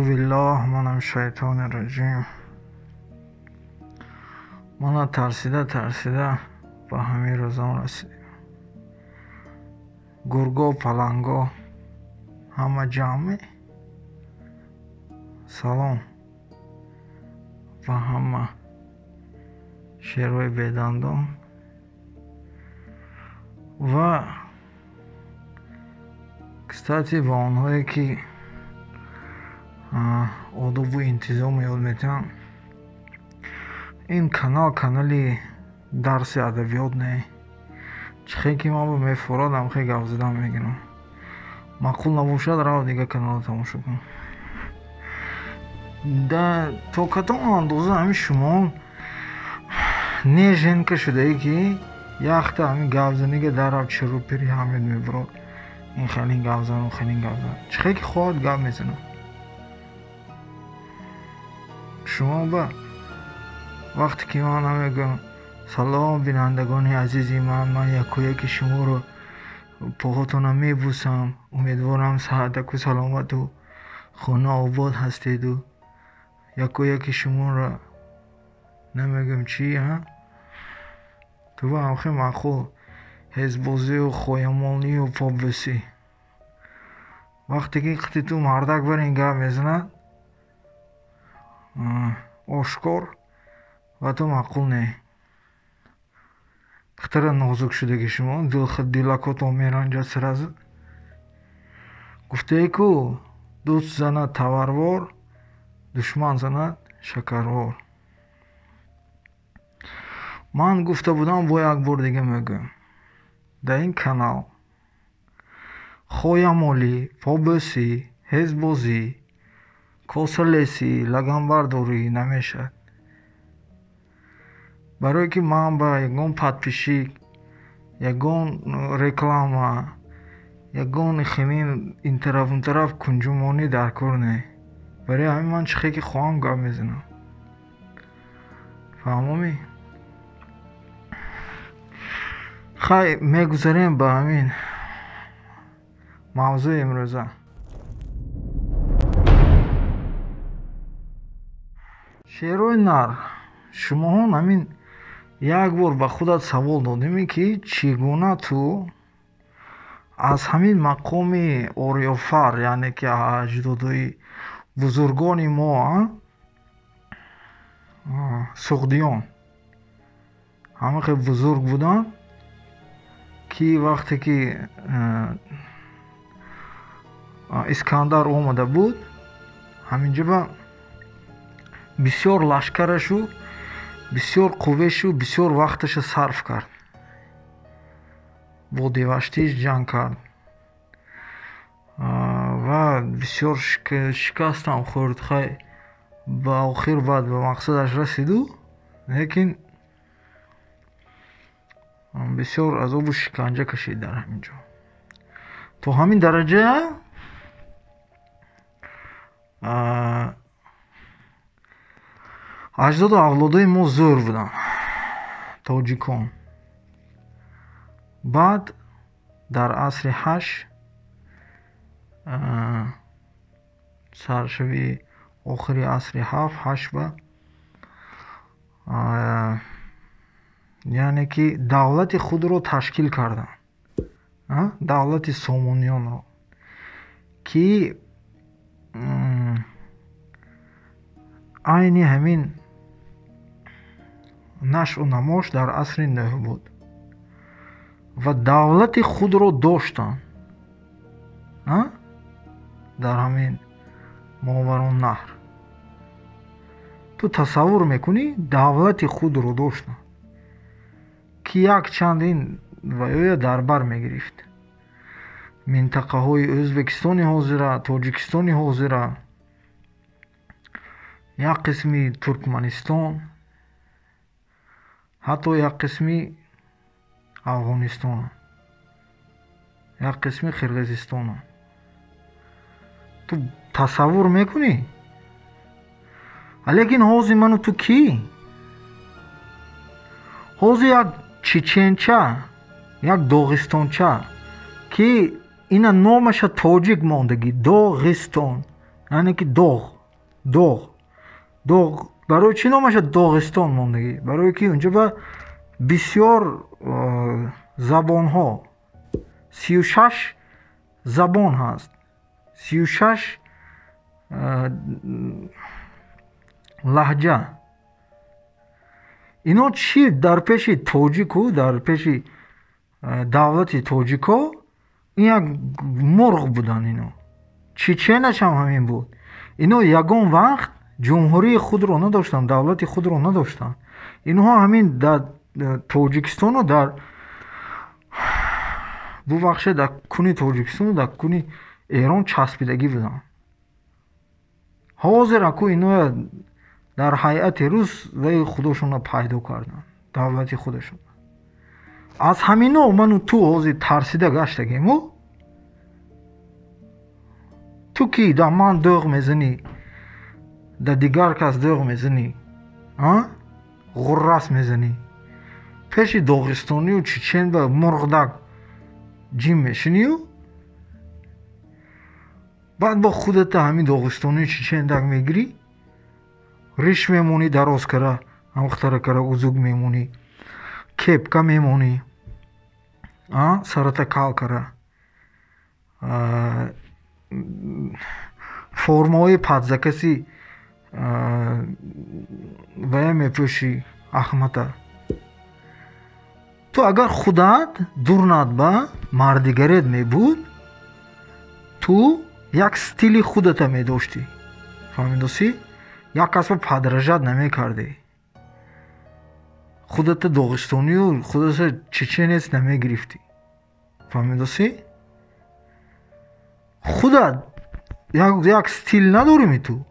بالله من الشیطان الرجیم. من ترسیده به همین روزان رسیدیم. گرگا و پلنگا همه جمعه. سلام و همه شیروی بیدندان و کستاتی با آنهایی که آداب و انتظام یاد میتن. این کانالی درس ادبیات نه. چخی که ما به میفورادم خیلی گفت زدم میگنم. معقول نباشد رو دیگه کانال تماشا کن. تا کدام اندازه همین شما نیژن که شده ای که یخت همین گفزنی که در چرو پیری همین میبرد. این خیلی گفزن و خیلی گفزن. چخی که خواهد گفت میزنم. شما با وقتی که من میگم سلام بینندگان عزیزی، من یکی شما رو پاهاتون میبوسم. امیدوارم صحت و سلامت و خانه آباد هستید و یکی شما رو نمیگم چی ها. تو با همخی مخو حزبازی و خویمانی و پابسی وقتی که اختی تو مردک بر این گفت میزند آشکار و تو معقول نه. اختر نازک شده که شما دلکات میرنجد سرازه گفته ای که دوست زند توروار، دشمن زند شکروار. من گفته بودم با یک بار دیگه میگم در این کانال خویمالی، پابسی، حزبازی، کاسلیسی، لگنبرداری نمیشد. برای که من با یگان پادپیشی، یگان رکلام، یگان خیمین این طرف کنجمانی در کار نه. برای همین من چخی که خواهم گفت میزنم. فهمومی؟ خیلی میگذاریم با همین موضوع امروزه. شیروی نر، شما هم همین یک بار به خودت سوال دادیمی که چگونه تو از همین مقام آریافر، یعنی که اجدادای بزرگان ما سغدیان همه خیلی بزرگ بودن که وقتی که اسکندر آمده بود همینجا با بسیار لشکرشو، بسیار قوهشو، بسیار وقتش صرف کرد. با دیوشتیش جنگ کرد و بسیار شکست هم خورد. خیلی با آخر بعد به مقصدش رسید لیکن بسیار عذاب و شکنجه کشید در همینجا. تو همین درجه اجداد و اولادای ما زور بودن، تاجیکان. بعد در عصر 8 سرشوی آخری عصر 7 با یعنی که دولت خود رو تشکیل کردن، دولت سامانیان رو که عینی همین نشأ و نماش در عصر نوح بود و دولت خود رو داشتن در همین ماوران نهر. تو تصور میکنی دولت خود رو داشتن که یک چندین ویای دربر میگرفت. منطقه های ازبکستانی حاضره، تاجیکستانی حاضره، یک قسمی ترکمنستان، حتی یک قسمی افغانستان، یک قسمی قرقیزستان. تو تصور میکنی؟ لیکن حوضی منو تو کی؟ حوضی یک چچنچه، یک داغستانچه که اینا نامش تاجیک ماندگی، داغستان یعنی که دوغ برای چی نامش داغستان موندگی؟ برای که اونجا با بسیار زبان ها 36 زبان هست 36 لهجه اینا چی در پیش توجیکو در پیش دولت توجیکو این یک مرغ بودن اینا چچنش هم همین بود اینا یگان وقت جمهوری خود رو نداشتن دولت خود رو نداشتن اینها همین در توجیکستان و در ببخشید در کنی توجیکستان و در کنی ایران چسبیدگی بودن حاضر اکو اینا در هیئت روز و خودشون رو پیدا کردن دولت خودشون از همینا منو تو حاضر ترسیده گشتگیم تو کی در من دوغ میزنی در دیگر کس دوغ میزنی غرس میزنی پیش داغستانی و چچن و مرغدک جیم میشنی و بعد با خودت همین داغستانی و چچن دک میگیری ریش میمونی دراز کرا همختره کرا ازوگ میمونی کپکا میمونی سرتا کال کرا فرمای پادزکسی ویا میپوشی احمتا تو اگر خودت دورنات با مردیگرت میبود تو یک ستیلی خودت میداشتی فهمیدوسی یک کس با پادرجت نمیکردی خودت داغستانی و خودت چچنیت نمیگرفتی فهمیدوسی خودت یک ستیل نداری تو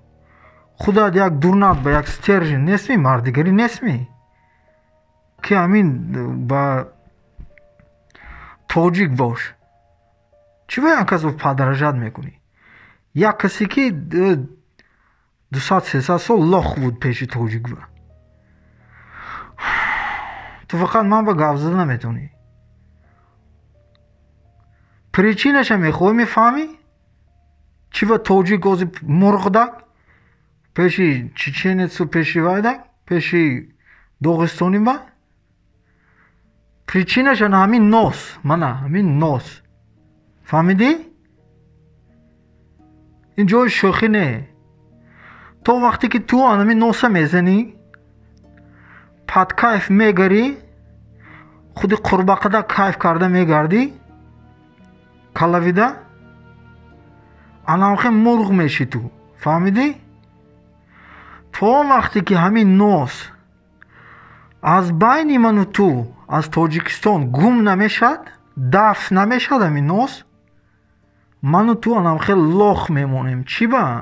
خودت یک دورنات با یک سترژ نسمی مردیگری نسمی که همین با توجیک باش چی با یک کس با پادرجت میکنی یک کسی که 200-300 سال لخ بود پیش توجیک با تو فقط من با گفت زده نمیتونی پریچینش هم میخوای میفهمی چی با توجیک گوزی مرغ دک پیشی چچنیت سو پیشی وایدک پیشی داغستانی با پریچینش هم همین ناس منه همین ناس فهمیدی؟ این جای شوخی نه تو وقتی که تو همین ناسه میزنی پد کیف میگری خودی قرباقه کیف کرده میگردی کلاویده انامخی مرغ میشی تو فهمیدی؟ تو وقتی که همین ناس از بین من و تو از تاجیکستان گم نمیشد دفن نمیشد همین ناس من و تو انامخی لاخ میمونیم چی با؟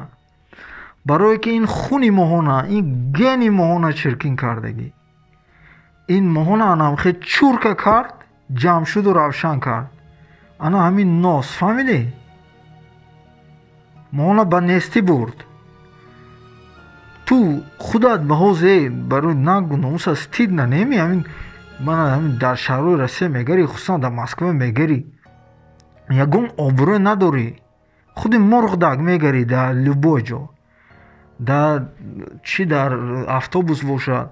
برای که این خونی ماهانه این گنی ماهانه چرکین کردگی این ماهانه انامخی چورکه کرد جمع شد و روشن کرد انا همین ناس فهمیدی؟ ماهانه با نیستی برد تو خودت به حوزه برای نگو ناموس استید نمی همین من همین در شهرهای روسیه میگری خصوصا در مسکو میگری یگون آبرو نداری خود مرغ دک میگری در لوبای جا در چی در افطوبوس باشد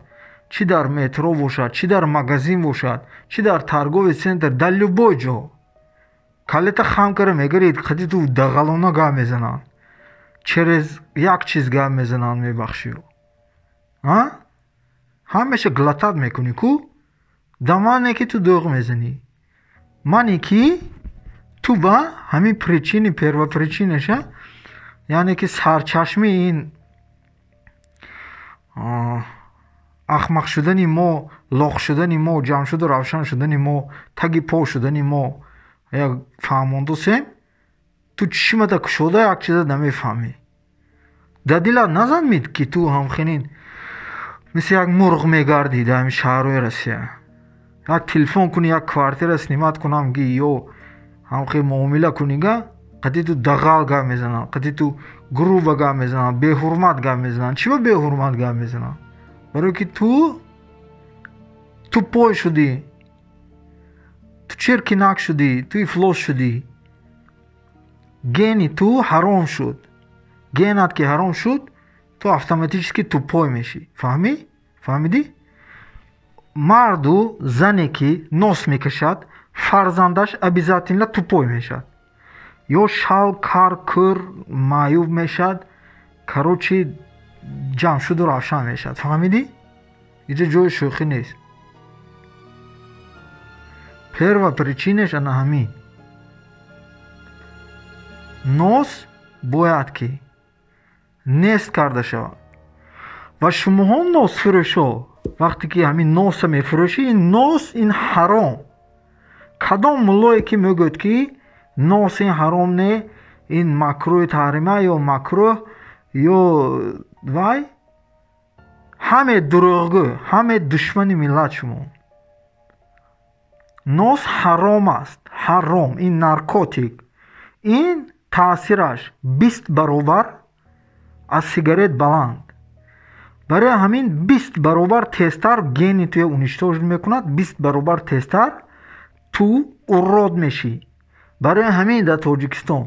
چی در مترو باشد چی در مغازین باشد چی در ترگوی سنتر در لوبای جا کلیتا خم کرده میگری خودی تو دغلونا گاه میزنن چرز یک چیز گاه میزنن میبخشی همیشه گلاتت میکنی کو دمانه که تو دوغ میزنی منی که تو با همین پریچینی پروا پریچینشه یعنی که سرچشمی این احمق شدنی ما لاخ شدنی ما جمع شد و روشن شدنی ما تگی پا شدنی ما یک فهمانده سیم تو چشمت کشوده یک چیز نمیفهمی در دلت نزن مید که تو همخنین مثل یک مرغ میگردی در همین شهرهای روسیه یک تلفن کنی یک کوارتر اسنیمت کنم گی یا همخی معامله کنی گا قدی تو دغال گاه میزنن قدی تو گروه گاه میزنن به حرمت گاه میزنن چی با به حرمت گاه میزنن برای که تو پای شدی تو چرکی نک شدی تو افلاس شدی گنی تو حرام شد генат ки ҳаром шуд, ту автоматически тупой мешӣ. Фаҳмидӣ? Марду зане ки нос мекашад, фарзандаш обязательно тупой мешад. Ё шал, кар, кӯр, маъюб мешад. Короче, ҷамъшуду равшан мешад. Фаҳмидӣ? иҷо ҷои шӯхӣ нест. Перва причинаш ана ҳамин. нос бояд ки нест карда шавад. ва шумоҳо носфурӯшо вақте ки ҳамин носа мефурӯшӣ, ин нос ин ҳаром. кадом муллое ки мегӯяд ки нос ин ҳаром не, ин макрӯҳи таҳрима ё макрӯҳ ё вай ҳаме дурӯғгӯ, ҳаме душмани миллат шумо. нос ҳаром аст. ҳаром. ин наркотик. ин таъсираш 20 баробар аз сигарет баланд. барои ҳамин 20 баробар тезтар гени туя уничтожит мекунад, 20 баробар тезтар ту урод мешӣ. барои ҳамин дар Тоҷикистон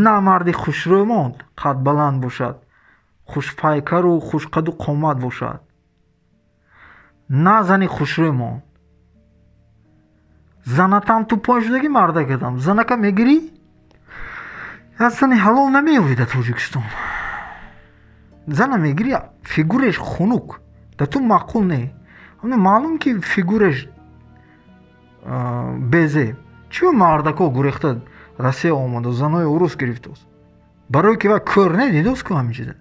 на марди хушрӯй монд қадбаланд бошад, хушпайкару хушқаду қомат бошад, на зани хушрӯй монд. занатам тупой шудагӣ мардакатам занака мегирӣ, аз зани ҳалол намеёвӣ дар Тоҷикистон. зана мегирӣ, фигуреш хунук, дар ту маъқул не. маълум ки фигуреш безеб. чиё мардако гурехта Россия омада, занои урус гирифтост. барое ки вай кӯр не дидост ку ҳамин чиза.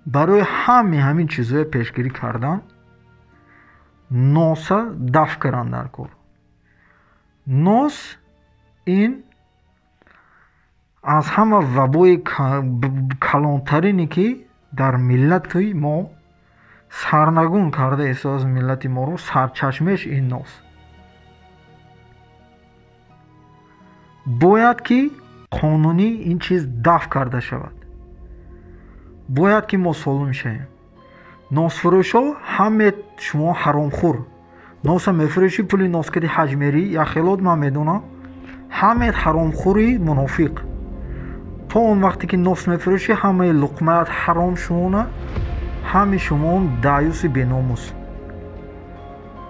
барои ҳамин чизоя пешгирӣ кардан, носа дафт кардан дар кор. нос ин аз ҳама вабои калонтарине ки дар миллати мо сарнагун карда эҳсос миллати моро, сарчашмеш ин нос. бояд ки қонунӣ ин чиз дафт карда шавад. бояд ки мо солим шавем. носфурӯшо ҳаме шумо ҳаромхӯр, носа мефурӯшӣ, пули носкати ҳаҷ мерӣ, яхелот ман медонам, ҳамед ҳаромхӯри мунофиқ. то он вақте ки нос мефурӯшӣ, ҳамаи луқмаят ҳаром шумона, ҳами шумоон даюси беномус.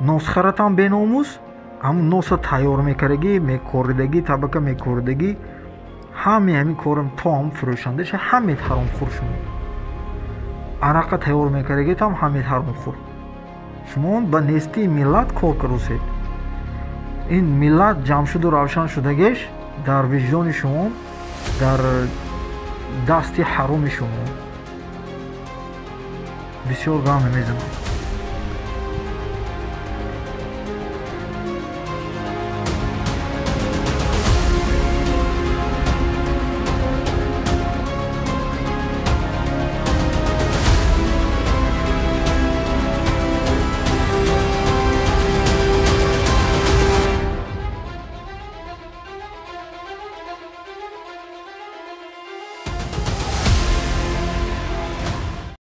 носхаратам беномус, ҳамун носа тайёр мекардагӣ, мекоридагӣ, табака мекоридагӣ, ҳамин корам то ҳам фурӯшандаша, ҳамед ҳаромхӯр шумо. арақа тайёр мекардагитам ҳамед ҳаромхӯр. шумо ба нестии миллат кор карусед. ин миллат ҷамъшуду равшан шудагеш дар виҷдони шумо, дар дасти ҳароми шумо. бисёр гам мезанам.